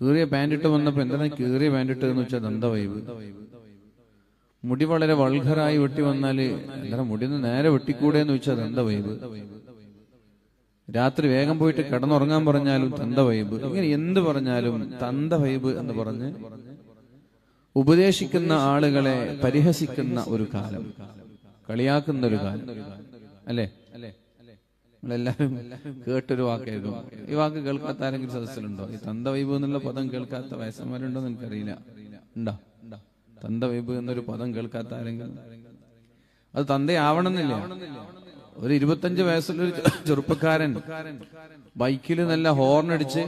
കീറിയ പാൻറ്റിട്ട് വന്നപ്പോ എന്താണ് കീറിയ പാൻറ്റിട്ട് എന്ന് വെച്ചാൽ ദന്ത വൈബ്. മുടി വളരെ വൾഗറായി വെട്ടി വന്നാല് എന്താണ് മുടിന്ന് നേരെ വെട്ടിക്കൂടെ എന്ന് വെച്ചാൽ ദന്ത വൈബ്. രാത്രി വേഗം പോയിട്ട് കിടന്നുറങ്ങാൻ പറഞ്ഞാലും തന്ത വൈബ്. ഇങ്ങനെ എന്ത് പറഞ്ഞാലും തന്ത വൈബ് എന്ന് പറഞ്ഞ് ഉപദേശിക്കുന്ന ആളുകളെ പരിഹസിക്കുന്ന ഒരു കാലം, കളിയാക്കുന്ന ഒരു കാലം അല്ലേ? നമ്മളെല്ലാരും കേട്ടൊരു വാക്കായിരുന്നു. ഈ വാക്ക് കേൾക്കാത്ത ആരെങ്കിലും സദസ്സിലുണ്ടോ? ഈ തന്ത വൈബ് എന്നുള്ള പദം കേൾക്കാത്ത വയസ്സന്മാരുണ്ടോ എന്ന് എനിക്കറിയില്ല. ഉണ്ടോ? തന്ത വൈബ് എന്നൊരു പദം കേൾക്കാത്ത ആരെങ്കിലും? അത് തന്തയാവണമെന്നില്ല. ഒരു 25 വയസ്സുള്ളൊരു ചെറുപ്പക്കാരൻ ബൈക്കിൽ നല്ല ഹോർൺ അടിച്ച്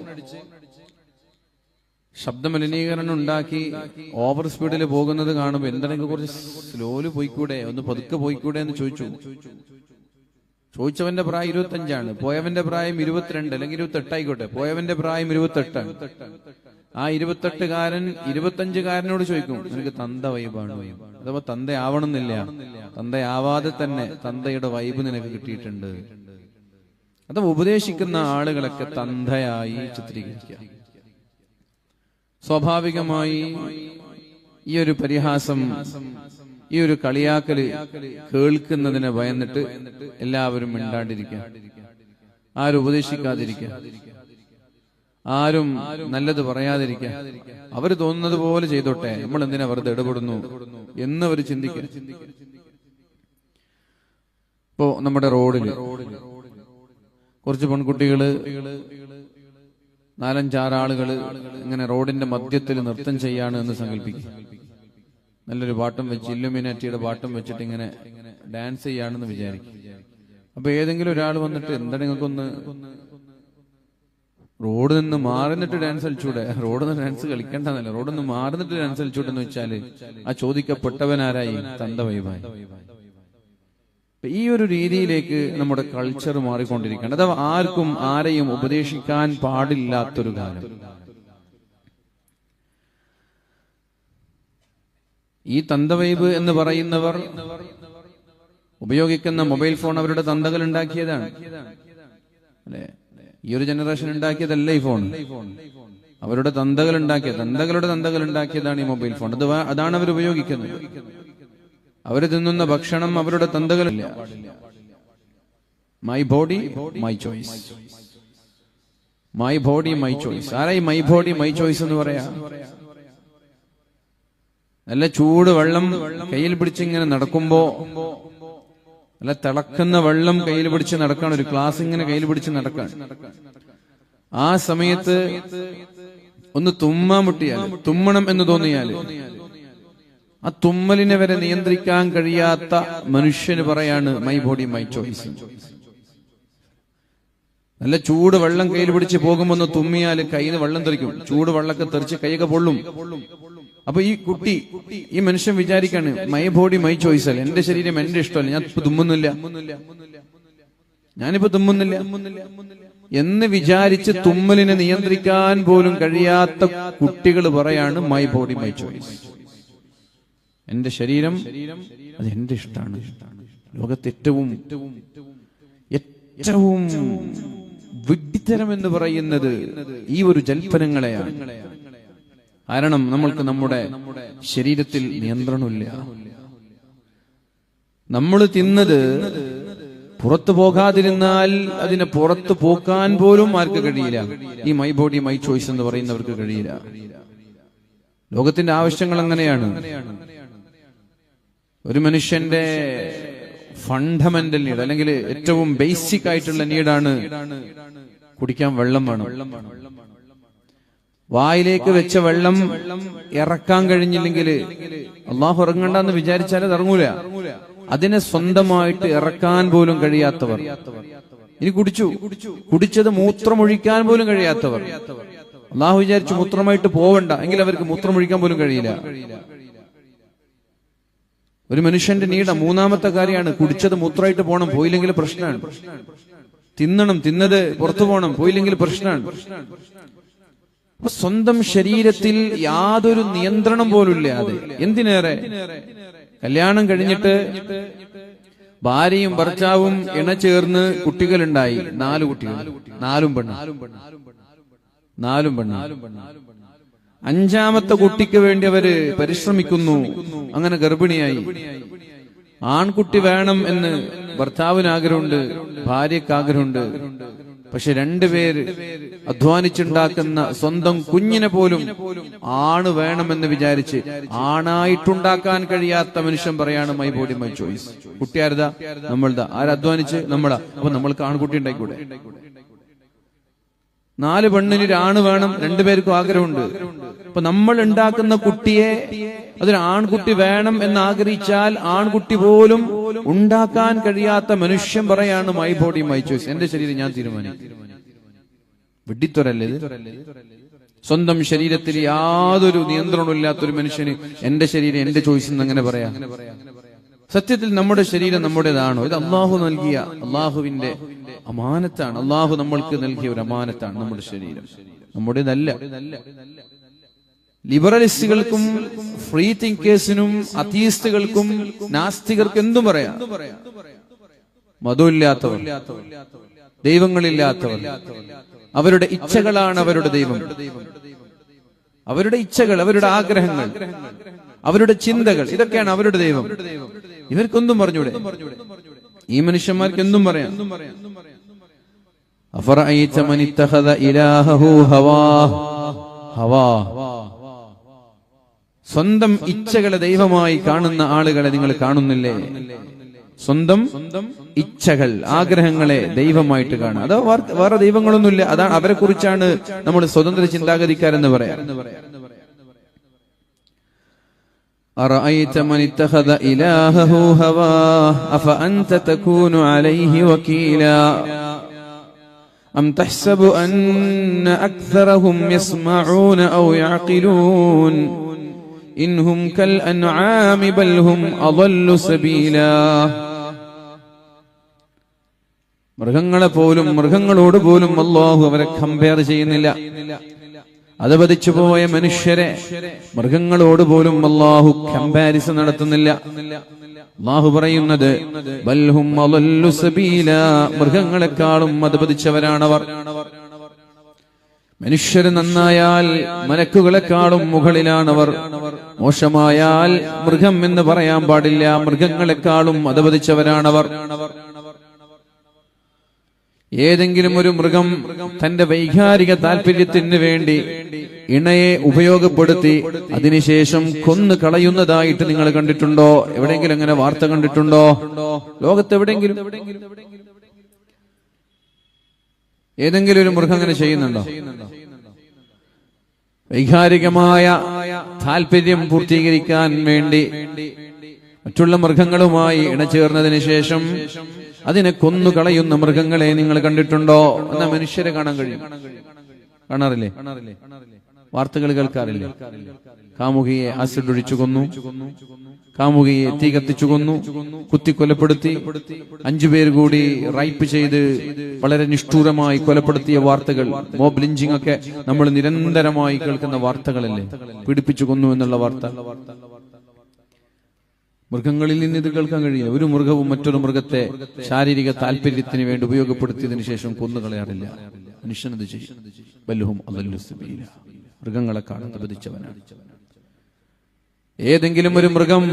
ശബ്ദമലിനീകരണം ഉണ്ടാക്കി ഓവർ സ്പീഡിൽ പോകുന്നത് കാണുമ്പോൾ എന്തെങ്കിലും കുറച്ച് സ്ലോയില് പോയിക്കൂടെ, ഒന്ന് പതുക്കെ പോയിക്കൂടെ എന്ന് ചോദിച്ചവന്റെ പ്രായം 25ആണ്, പോയവന്റെ പ്രായം 22 അല്ലെങ്കിൽ 28 ആയിക്കോട്ടെ. പോയവന്റെ പ്രായം 28ആണ്. ആ 28കാരൻ 25കാരനോട് ചോദിക്കും, നിനക്ക് തന്ത വൈബാണ്? അഥവാ തന്തയാവണമെന്നില്ല, തന്തയാവാതെ തന്നെ തന്തയുടെ വൈബ് നിനക്ക് കിട്ടിയിട്ടുണ്ട്. അഥവാ ഉപദേശിക്കുന്ന ആളുകളൊക്കെ തന്തയായി ചിത്രീകരിക്കുക. സ്വാഭാവികമായി ഈ ഒരു പരിഹാസം, ഈ ഒരു കളിയാക്കല് കേൾക്കുന്നതിനെ ഭയന്നിട്ട് എല്ലാവരും മിണ്ടാണ്ടിരിക്കുക, ആരും ഉപദേശിക്കാതിരിക്കുക, ആരും നല്ലത് പറയാതിരിക്കുക. അവര് തോന്നുന്നത് പോലെ ചെയ്തോട്ടെ, നമ്മൾ എന്തിനാ വെറുതെ ഇടപെടുന്നു എന്നവർ ചിന്തിക്കുക. ഇപ്പോ നമ്മുടെ റോഡില് കുറച്ച് പെൺകുട്ടികള് 4-5 ആളുകള് ഇങ്ങനെ റോഡിന്റെ മധ്യത്തിൽ നൃത്തം ചെയ്യാണ് എന്ന് സങ്കല്പിക്കും. നല്ലൊരു പാട്ടും വെച്ച്, ഇല്ലുമിനാറ്റിയുടെ പാട്ടും വെച്ചിട്ട് ഇങ്ങനെ ഡാൻസ് ചെയ്യാണെന്ന് വിചാരിക്കും. അപ്പൊ ഏതെങ്കിലും ഒരാൾ വന്നിട്ട് എന്താണ് നിങ്ങൾക്കൊന്ന് റോഡ് നിന്ന് മാറുന്നിട്ട് ഡാൻസ് കളിച്ചൂടെ? റോഡിൽ നിന്ന് ഡാൻസ് കളിക്കണ്ടെന്നല്ല, റോഡിൽ നിന്ന് മാറുന്നിട്ട് ഡാൻസ് കളിച്ചൂടെ എന്ന് വെച്ചാല് ആ ചോദിക്കപ്പെട്ടവനാരായി? തന്ത വൈബായി. ഈ ഒരു രീതിയിലേക്ക് നമ്മുടെ കൾച്ചർ മാറിക്കൊണ്ടിരിക്കുകയാണ്. അഥവാ ആർക്കും ആരെയും ഉപദേശിക്കാൻ പാടില്ലാത്തൊരു കാലം. ഈ തന്തവൈബ് എന്ന് പറയുന്നവർ ഉപയോഗിക്കുന്ന മൊബൈൽ ഫോൺ അവരുടെ തന്തകൾ ഉണ്ടാക്കിയതാണ് അല്ലെ? ഈ ഒരു ജനറേഷൻ ഉണ്ടാക്കിയതല്ല ഈ ഫോൺ. അവരുടെ തന്തകൾ തന്തകളുടെ തന്തകൾ ഉണ്ടാക്കിയതാണ് ഈ മൊബൈൽ ഫോൺ. അതാണ് അവർ ഉപയോഗിക്കുന്നത്. അവര് തിന്നുന്ന ഭക്ഷണം അവരുടെ തന്തകളില്ല. My body my choice, my body my choice. ആരായി മൈ ബോഡി മൈ ചോയ്സ് എന്ന് പറയാ? നല്ല ചൂട് വെള്ളം കയ്യിൽ പിടിച്ചിങ്ങനെ നടക്കുമ്പോ, നല്ല തിളക്കുന്ന വെള്ളം കയ്യിൽ പിടിച്ച് നടക്കാൻ, ഒരു ഗ്ലാസ് ഇങ്ങനെ കയ്യിൽ പിടിച്ച് നടക്കാൻ, ആ സമയത്ത് ഒന്ന് തുമ്മാൻ മുട്ടിയാൽ, തുമ്മണം എന്ന് തോന്നിയാൽ, ആ തുമ്മലിനെ വരെ നിയന്ത്രിക്കാൻ കഴിയാത്ത മനുഷ്യന് പറയാണ് മൈ ബോഡി മൈ ചോയ്സ്. നല്ല ചൂട് വെള്ളം കയ്യിൽ പിടിച്ച് പോകുമ്പോൾ തുമ്മിയാൽ കയ്യിൽ നിന്ന് വെള്ളം തെറിക്കും. ചൂട് വെള്ളമൊക്കെ തെറിച്ച് കൈയൊക്കെ പൊള്ളും. അപ്പൊ ഈ കുട്ടി, ഈ മനുഷ്യൻ വിചാരിക്കാണ് മൈ ബോഡി മൈ ചോയ്സ് അല്ല, എന്റെ ശരീരം എന്റെ ഇഷ്ടമല്ല, ഞാൻ ഇപ്പൊ തുമ്മുന്നില്ല, ഞാനിപ്പോ തുമ്മുന്നില്ല എന്ന് വിചാരിച്ച് തുമ്മലിനെ നിയന്ത്രിക്കാൻ പോലും കഴിയാത്ത കുട്ടികൾ പറയാണ് മൈ ബോഡി മൈ ചോയ്സ്. എന്റെ ശരീരം അത് എന്റെ ഇഷ്ടമാണ്. ലോകത്ത് ഏറ്റവും വിഡ്ഢിത്തരം എന്ന് പറയുന്നത് ഈ ഒരു ജൽപ്പനങ്ങളെയാണ്. കാരണം നമ്മൾക്ക് നമ്മുടെ ശരീരത്തിൽ നിയന്ത്രണമില്ല. നമ്മൾ തിന്നത് പുറത്തു പോകാതിരുന്നാൽ അതിനെ പുറത്തു പോക്കാൻ പോലും ആർക്ക് കഴിയില്ല. ഈ മൈ ബോഡി മൈ ചോയ്സ് എന്ന് പറയുന്നവർക്ക് കഴിയില്ല. ലോകത്തിന്റെ ആവശ്യങ്ങൾ അങ്ങനെയാണ്. ഒരു മനുഷ്യന്റെ ഫണ്ടമെന്റൽ നീഡ്, അല്ലെങ്കിൽ ഏറ്റവും ബേസിക് ആയിട്ടുള്ള നീഡാണ് കുടിക്കാൻ വെള്ളം വേണം. വായിലേക്ക് വെച്ച വെള്ളം ഇറക്കാൻ കഴിഞ്ഞില്ലെങ്കിൽ അള്ളാഹു ഇറങ്ങണ്ടെന്ന് വിചാരിച്ചാൽ അത് ഇറങ്ങൂല. അതിനെ സ്വന്തമായിട്ട് ഇറക്കാൻ പോലും കഴിയാത്തവർ, ഇനി കുടിച്ചത് മൂത്രമൊഴിക്കാൻ പോലും കഴിയാത്തവർ, അള്ളാഹു വിചാരിച്ചു മൂത്രമായിട്ട് പോവണ്ട എങ്കിൽ അവർക്ക് മൂത്രമൊഴിക്കാൻ പോലും കഴിയില്ല. ഒരു മനുഷ്യന്റെ നീട മൂന്നാമത്തെ കാര്യമാണ് കുടിച്ചത് മൂത്രമായിട്ട് പോകണം, പോയില്ലെങ്കിൽ പ്രശ്നമാണ്. തിന്നണം, തിന്നത് പുറത്തു പോകണം, പോയില്ലെങ്കിൽ പ്രശ്നമാണ്. അപ്പൊ സ്വന്തം ശരീരത്തിൽ യാതൊരു നിയന്ത്രണം പോലും ഇല്ലാതെ, എന്തിനേറെ കല്യാണം കഴിഞ്ഞിട്ട് ഭാര്യയും ഭർത്താവും ഇണചേർന്ന് കുട്ടികളുണ്ടായി, 4 കുട്ടികൾ, 4 പെണ്ണ്. 4 പെണ്ണ്. 5ാമത്തെ കുട്ടിക്ക് വേണ്ടി അവര് പരിശ്രമിക്കുന്നു. അങ്ങനെ ഗർഭിണിയായി. ആൺകുട്ടി വേണം എന്ന് ഭർത്താവിന് ആഗ്രഹമുണ്ട്, ഭാര്യയ്ക്ക് ആഗ്രഹമുണ്ട്. പക്ഷെ 2 പേര് അധ്വാനിച്ചുണ്ടാക്കുന്ന സ്വന്തം കുഞ്ഞിനെ പോലും ആണ് വേണമെന്ന് വിചാരിച്ച് ആണായിട്ടുണ്ടാക്കാൻ കഴിയാത്ത മനുഷ്യൻ പറയാണ് മൈ ബോഡി മൈ ചോയ്സ്. കുട്ടി ആരതാ? നമ്മളതാ. ആരധ്വാനിച്ച്? നമ്മളാ. അപ്പൊ നമ്മൾക്ക് ആൺകുട്ടി ഉണ്ടായിക്കൂടെ? 4 പെണ്ണിന് ഒരാണ് വേണം, 2 പേർക്കും ആഗ്രഹമുണ്ട്. അപ്പൊ നമ്മൾ ഉണ്ടാക്കുന്ന കുട്ടിയെ അതൊരു ആൺകുട്ടി വേണം എന്ന് ആഗ്രഹിച്ചാൽ ആൺകുട്ടി പോലും ഉണ്ടാക്കാൻ കഴിയാത്ത മനുഷ്യൻ പറയാണ് മൈ ബോഡി മൈ ചോയ്സ്. എന്റെ ശരീരം ഞാൻ തീരുമാനിക്കും. വിഡ്ഢിത്വരല്ലേ ഇത്? സ്വന്തം ശരീരത്തിൽ യാതൊരു നിയന്ത്രണവും ഇല്ലാത്തൊരു മനുഷ്യന് എന്റെ ശരീരം എന്റെ ചോയ്സ് എന്ന് അങ്ങനെ പറയാം? സത്യത്തിൽ നമ്മുടെ ശരീരം നമ്മുടേതാണോ? ഇത് അള്ളാഹു നൽകിയ, അള്ളാഹുവിന്റെ അമാനത്താണ്. അള്ളാഹു നമ്മൾക്ക് നൽകിയ ഒരു അമാനത്താണ് നമ്മുടെ ശരീരം, നമ്മുടേതല്ല. ലിബറലിസ്റ്റുകൾക്കും ഫ്രീ തിങ്കേഴ്സിനും അത്തീസ്റ്റുകൾക്കും നാസ്തികർക്കും എന്തും പറയാം. മതമില്ലാത്തവർ, ദൈവങ്ങളില്ലാത്തവർ, അവരുടെ ഇച്ഛകളാണ് അവരുടെ ദൈവം. അവരുടെ ഇച്ഛകൾ, അവരുടെ ആഗ്രഹങ്ങൾ, അവരുടെ ചിന്തകൾ, ഇതൊക്കെയാണ് അവരുടെ ദൈവം. ഇവർക്കൊന്നും പറഞ്ഞൂടെ? ഈ മനുഷ്യന്മാർക്ക് എന്തും പറയാം. അഫറഅയ്ത മൻ ഇത്തഖദ ഇലാഹഹു ഹവാ. സ്വന്തം ഇച്ഛകളെ ദൈവമായി കാണുന്ന ആളുകളെ നിങ്ങൾ കാണുന്നില്ലേ? സ്വന്തം ഇച്ഛകൾ, ആഗ്രഹങ്ങളെ ദൈവമായിട്ട് കാണുക. അതോ വേറെ ദൈവങ്ങളൊന്നുമില്ല. അതാണ്, അവരെ കുറിച്ചാണ് നമ്മൾ സ്വതന്ത്ര ചിന്താഗതിക്കാരെന്ന് പറയാം. أرأيت من اتخذ إلهه هواه أفأنت تكون عليه وكيلا أم تحسب أن أكثرهم يسمعون أو يعقلون إن هم كالأنعام بل هم أضل سبيلا. മൃഗങ്ങളെ പോലും, മൃഗങ്ങളോട് പോലും അല്ലാഹു അവരെ കമ്പയർ ചെയ്യുന്നില്ല. അധപതിച്ചു പോയ മനുഷ്യരെ മൃഗങ്ങളോട് പോലും അല്ലാഹു കമ്പാരിസൺ നടത്തുന്നില്ല. അല്ലാഹു പറയുന്നത് ബൽഹും അളല്ലു സബീല, മൃഗങ്ങളെക്കാളും അധപതിച്ചവരാണവർ. മനുഷ്യര് നന്നായാൽ മലക്കുകളെക്കാളും മുകളിലാണവർ. മോശമായാൽ മൃഗം എന്ന് പറയാൻ പാടില്ല, മൃഗങ്ങളെക്കാളും അധപതിച്ചവരാണവർ. ഏതെങ്കിലും ഒരു മൃഗം തന്റെ വൈകാരിക താല്പര്യത്തിന് വേണ്ടി ഇണയെ ഉപയോഗപ്പെടുത്തി അതിനുശേഷം കൊന്നു കളയുന്നതായിട്ട് നിങ്ങൾ കണ്ടിട്ടുണ്ടോ? എവിടെയെങ്കിലും അങ്ങനെ വാർത്ത കണ്ടിട്ടുണ്ടോ? ലോകത്ത് എവിടെയെങ്കിലും ഏതെങ്കിലും ഒരു മൃഗം അങ്ങനെ ചെയ്യുന്നുണ്ടോ? വൈകാരികമായ താല്പര്യം പൂർത്തീകരിക്കാൻ വേണ്ടി മറ്റുള്ള മൃഗങ്ങളുമായി ഇണചേർന്നതിന് ശേഷം അതിനെ കൊന്നുകളയുന്ന മൃഗങ്ങളെ നിങ്ങൾ കണ്ടിട്ടുണ്ടോ? എന്നാ മനുഷ്യരെ കാണാൻ കഴിയും. കാണാറില്ലേ? വാർത്തകൾ കേൾക്കാറില്ലേ? കാമുകിയെ ആസിഡ് ഒഴിച്ചു കൊന്നു, കാമുകിയെ തീ കത്തിച്ചു കൊന്നു, കുത്തിക്കൊലപ്പെടുത്തി, 5 പേർ കൂടി റൈപ്പ് ചെയ്ത് വളരെ നിഷ്ഠൂരമായി കൊലപ്പെടുത്തിയ വാർത്തകൾ, മോബ് ലിഞ്ചിങ് ഒക്കെ നമ്മൾ നിരന്തരമായി കേൾക്കുന്ന വാർത്തകളല്ലേ? പീഡിപ്പിച്ചു കൊന്നു എന്നുള്ള വാർത്ത. മൃഗങ്ങളിൽ നിന്ന് ഇത് കേൾക്കാൻ കഴിയില്ല. ഒരു മൃഗവും മറ്റൊരു മൃഗത്തെ ശാരീരിക താല്പര്യത്തിന് വേണ്ടി ഉപയോഗപ്പെടുത്തിയതിനു ശേഷം കൊന്നുകളയാറില്ല. മനുഷ്യനത് ചെയ്യും. ബൽഹും അളല്ലു സബീല, മൃഗങ്ങളെക്കാളും അധപതിച്ചവനാണ്. ഏതെങ്കിലും ഒരു മൃഗം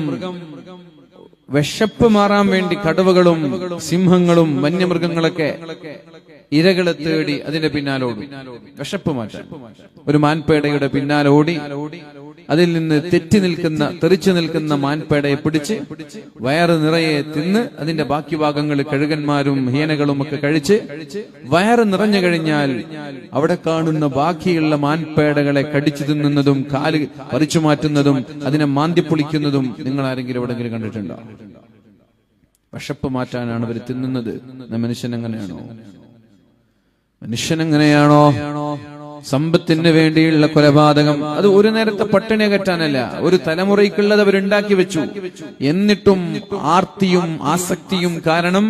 വിശപ്പ് മാറാൻ വേണ്ടി കടുവകളും സിംഹങ്ങളും വന്യമൃഗങ്ങളൊക്കെ ഇരകളെ തേടി അതിന്റെ പിന്നാലോടി വിശപ്പ് മാറ്റാൻ ഒരു മാൻപേടയുടെ പിന്നാലോടി അതിൽ നിന്ന് തെറിച്ചു നിൽക്കുന്ന മാൻപേടയെ പിടിച്ച് വയറ് നിറയെ തിന്ന് അതിന്റെ ബാക്കി ഭാഗങ്ങൾ കഴുകന്മാരും ഹീനകളും ഒക്കെ കഴിച്ച് വയറ് നിറഞ്ഞു കഴിഞ്ഞാൽ അവിടെ കാണുന്ന ബാക്കിയുള്ള മാൻപേടകളെ കടിച്ചു തിന്നുന്നതും കാല് പറിച്ചു മാറ്റുന്നതും അതിനെ മാന്തിപ്പൊളിക്കുന്നതും നിങ്ങൾ ആരെങ്കിലും എവിടെങ്കിലും കണ്ടിട്ടുണ്ടോ? വിശപ്പ് മാറ്റാനാണ് അവർ തിന്നുന്നത്. മനുഷ്യനെങ്ങനെയാണോ? മനുഷ്യനെങ്ങനെയാണോ? സമ്പത്തിന് വേണ്ടിയുള്ള കൊലപാതകം, അത് ഒരു നേരത്തെ പട്ടിണി കറ്റാനല്ല, ഒരു തലമുറയ്ക്കുള്ളത് അവരുണ്ടാക്കി വെച്ചു. എന്നിട്ടും ആർത്തിയും ആസക്തിയും കാരണം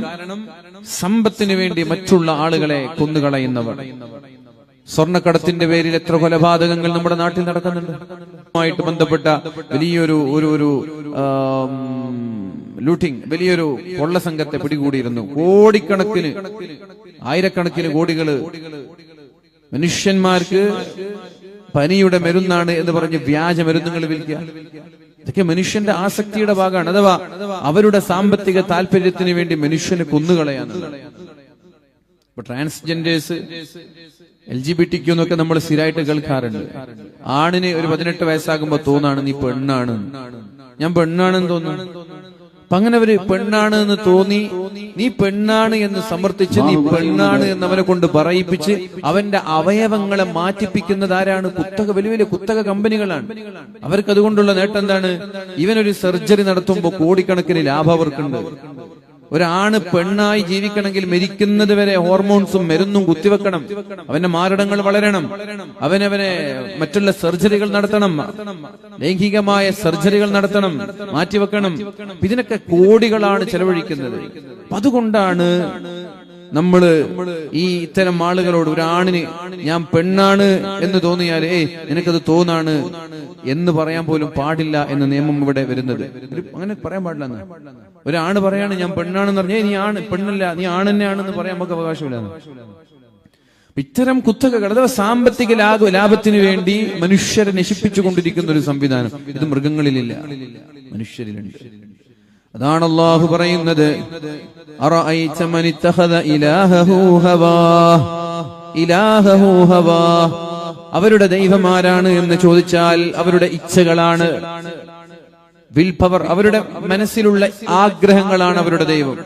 സമ്പത്തിന് വേണ്ടി മറ്റുള്ള ആളുകളെ കൊന്നുകളയുന്നവർ. സ്വർണ്ണക്കടത്തിന്റെ പേരിൽ എത്ര കൊലപാതകങ്ങൾ നമ്മുടെ നാട്ടിൽ നടക്കുന്നുണ്ട്. ായിട്ട് ബന്ധപ്പെട്ട വലിയൊരു ലൂട്ടിംഗ്, വലിയൊരു കൊള്ള സംഘത്തെ പിടികൂടിയിരുന്നു. കോടിക്കണക്കിന്, ആയിരക്കണക്കിന് കോടികള് മനുഷ്യന്മാർക്ക് പനിയുടെ മരുന്നാണ് എന്ന് പറഞ്ഞ് വ്യാജ മരുന്നുകൾ വിൽക്കുക. ഇതൊക്കെ മനുഷ്യന്റെ ആസക്തിയുടെ ഭാഗമാണ്. അഥവാ അവരുടെ സാമ്പത്തിക താല്പര്യത്തിന് വേണ്ടി മനുഷ്യനെ കൊന്നുകളയാന്നുള്ളത്. ഇപ്പൊ ട്രാൻസ്ജെൻഡേഴ്സ്, LGBT എന്നൊക്കെ നമ്മൾ സ്ഥിരമായിട്ട് കേൾക്കാറുണ്ട്. ആണിന് ഒരു 18 വയസ്സാകുമ്പോ തോന്നാണ് നീ പെണ്ണാണ്, ഞാൻ പെണ്ണാണെന്ന് തോന്നുന്നു. അപ്പൊ അങ്ങനെ അവര് പെണ്ണാണ് എന്ന് തോന്നി, നീ പെണ്ണാണ് എന്ന് സമർത്ഥിച്ച് നീ പെണ്ണാണ് എന്നവനെ കൊണ്ട് പറയിപ്പിച്ച് അവന്റെ അവയവങ്ങളെ മാറ്റിപ്പിക്കുന്നത് ആരാണ്? വലിയ വലിയ കുത്തക കമ്പനികളാണ്. അവർക്ക് അതുകൊണ്ടുള്ള നേട്ടം എന്താണ്? ഇവനൊരു സർജറി നടത്തുമ്പോൾ കോടിക്കണക്കിന് ലാഭം അവർക്കുണ്ട്. ഒരാണ് പെണ്ണായി ജീവിക്കണമെങ്കിൽ മരിക്കുന്നത് വരെ ഹോർമോൺസും മരുന്നും കുത്തിവെക്കണം, അവന്റെ മാരടങ്ങൾ വളരണം, അവനവനെ മറ്റുള്ള സർജറികൾ നടത്തണം, ലൈംഗികമായ സർജറികൾ നടത്തണം, മാറ്റിവെക്കണം. ഇതിനൊക്കെ കോടികളാണ് ചെലവഴിക്കുന്നത്. അതുകൊണ്ടാണ് നമ്മള് ഈ ഇത്തരം ആളുകളോട്, ഒരാണിന് ഞാൻ പെണ്ണാണ് എന്ന് തോന്നിയാൽ നിനക്കത് തോന്നാണ് എന്ന് പറയാൻ പോലും പാടില്ല എന്ന നിയമം ഇവിടെ വരുന്നത്. അങ്ങനെ പറയാൻ പാടില്ല. ഒരാണ് പറയാണ് ഞാൻ പെണ്ണാണെന്ന് പറഞ്ഞാൽ നീ ആണ്, പെണ്ണല്ല, നീ ആണെന്നെയാണെന്ന് പറയാൻ നമുക്ക് അവകാശമില്ല. ഇത്തരം കുത്തകകൾ, അഥവാ സാമ്പത്തിക ലാഭത്തിന് വേണ്ടി മനുഷ്യരെ നശിപ്പിച്ചുകൊണ്ടിരിക്കുന്ന ഒരു സംവിധാനം ഇത് മൃഗങ്ങളിലില്ല, മനുഷ്യരിലുണ്ട്. അതാണ് അല്ലാഹു പറയുന്നത്, അറഅയ്ത മൻ ഇത്തഖദ ഇലാഹഹു ഹവാ. അവരുടെ ദൈവം ആരാണ് എന്ന് ചോദിച്ചാൽ അവരുടെ ഇച്ഛകളാണ്, വിൽ പവർ, അവരുടെ മനസ്സിലുള്ള ആഗ്രഹങ്ങളാണ് അവരുടെ ദൈവം.